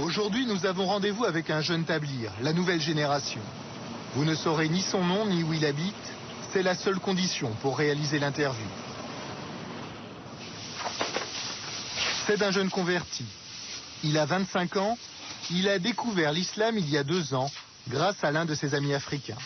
Aujourd'hui, nous avons rendez-vous avec un jeune tablir, la nouvelle génération. Vous ne saurez ni son nom ni où il habite. C'est la seule condition pour réaliser l'interview. C'est d'un jeune converti. Il a 25 ans. Il a découvert l'islam il y a 2 ans grâce à l'un de ses amis africains.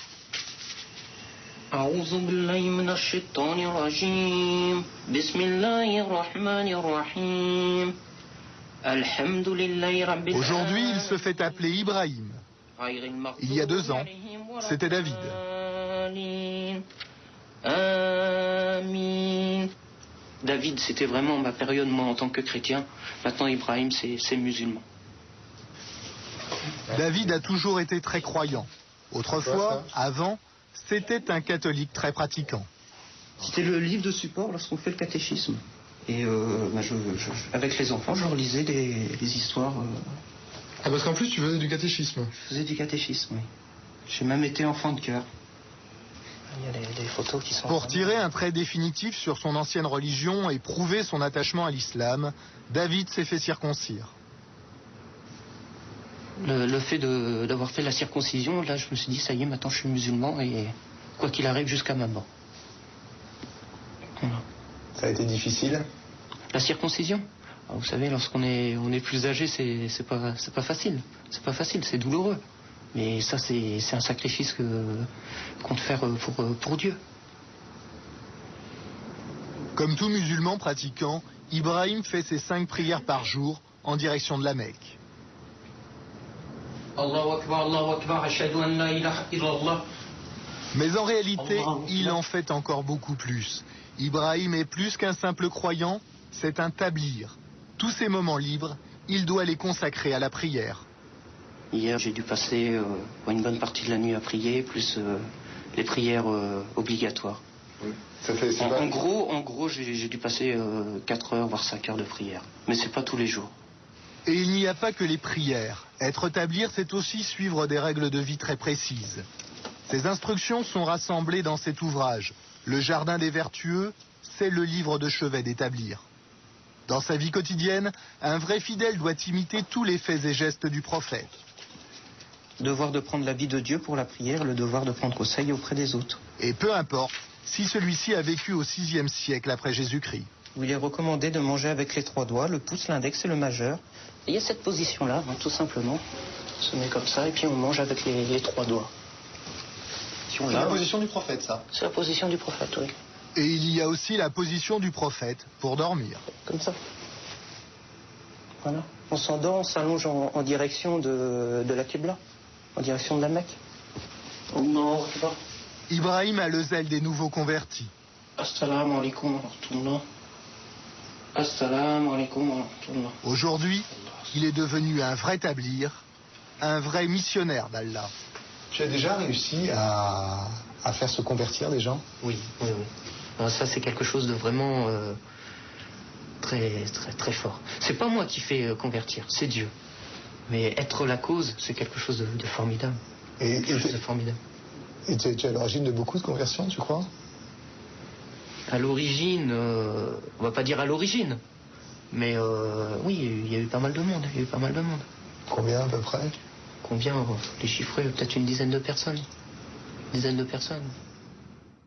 Aujourd'hui, il se fait appeler Ibrahim. Il y a 2 ans, c'était David. David, c'était vraiment ma période, moi, en tant que chrétien. Maintenant, Ibrahim, c'est musulman. David a toujours été très croyant. Autrefois, avant, c'était un catholique très pratiquant. C'était le livre de support lorsqu'on fait le catéchisme. Et avec les enfants, je relisais des histoires. Ah, parce qu'en plus, tu faisais du catéchisme. Je faisais du catéchisme, oui. J'ai même été enfant de cœur. Il y a des photos qui sont... Pour tirer un trait définitif sur son ancienne religion et prouver son attachement à l'islam, David s'est fait circoncire. Le fait d'avoir fait la circoncision, là, je me suis dit, ça y est, maintenant je suis musulman et quoi qu'il arrive jusqu'à ma mort. Voilà. Ça a été difficile? La circoncision? Vous savez, lorsqu'on est plus âgé, c'est pas facile. C'est pas facile, c'est douloureux. Mais ça, c'est un sacrifice qu'on te fait pour Dieu. Comme tout musulman pratiquant, Ibrahim fait ses 5 prières par jour en direction de la Mecque. Allahu Akbar, Allahu Akbar, ashhadu an la ilaha illallah. Mais en réalité, il en fait encore beaucoup plus. Ibrahim est plus qu'un simple croyant, c'est un tablir. Tous ses moments libres, il doit les consacrer à la prière. Hier, j'ai dû passer une bonne partie de la nuit à prier, plus les prières obligatoires. Oui. Ça fait, en gros, j'ai dû passer 4 heures, voire 5 heures de prière. Mais c'est pas tous les jours. Et il n'y a pas que les prières. Être tablir, c'est aussi suivre des règles de vie très précises. Ces instructions sont rassemblées dans cet ouvrage. Le Jardin des Vertueux, c'est le livre de chevet des tablirs. Dans sa vie quotidienne, un vrai fidèle doit imiter tous les faits et gestes du prophète. Devoir de prendre l'habit de Dieu pour la prière, le devoir de prendre conseil auprès des autres. Et peu importe si celui-ci a vécu au VIe siècle après Jésus-Christ. Où il est recommandé de manger avec les 3 doigts, le pouce, l'index et le majeur. Et il y a cette position-là, tout simplement. On se met comme ça et puis on mange avec les 3 doigts. C'est la position du prophète, ça? C'est la position du prophète, oui. Et il y a aussi la position du prophète pour dormir. Comme ça. Voilà. On s'endort, on s'allonge en direction de la Qibla, en direction de la Mecque. Allah Akbar. Ibrahim a le zèle des nouveaux convertis. Assalamu alaikum wa rahmatullah. Assalamu alaikum wa rahmatullah. Aujourd'hui, il est devenu un vrai tablir, un vrai missionnaire d'Allah. Tu as déjà réussi à faire se convertir des gens? Oui. Alors ça, c'est quelque chose de vraiment très, très, très fort. C'est pas moi qui fais convertir, c'est Dieu. Mais être la cause, c'est quelque chose de formidable. Quelque chose de formidable. Et tu es à l'origine de beaucoup de conversions, tu crois? À l'origine, on va pas dire à l'origine, mais oui, il y a eu pas mal de monde. Combien à peu près? Combien? Les chiffrer, peut-être une dizaine de personnes.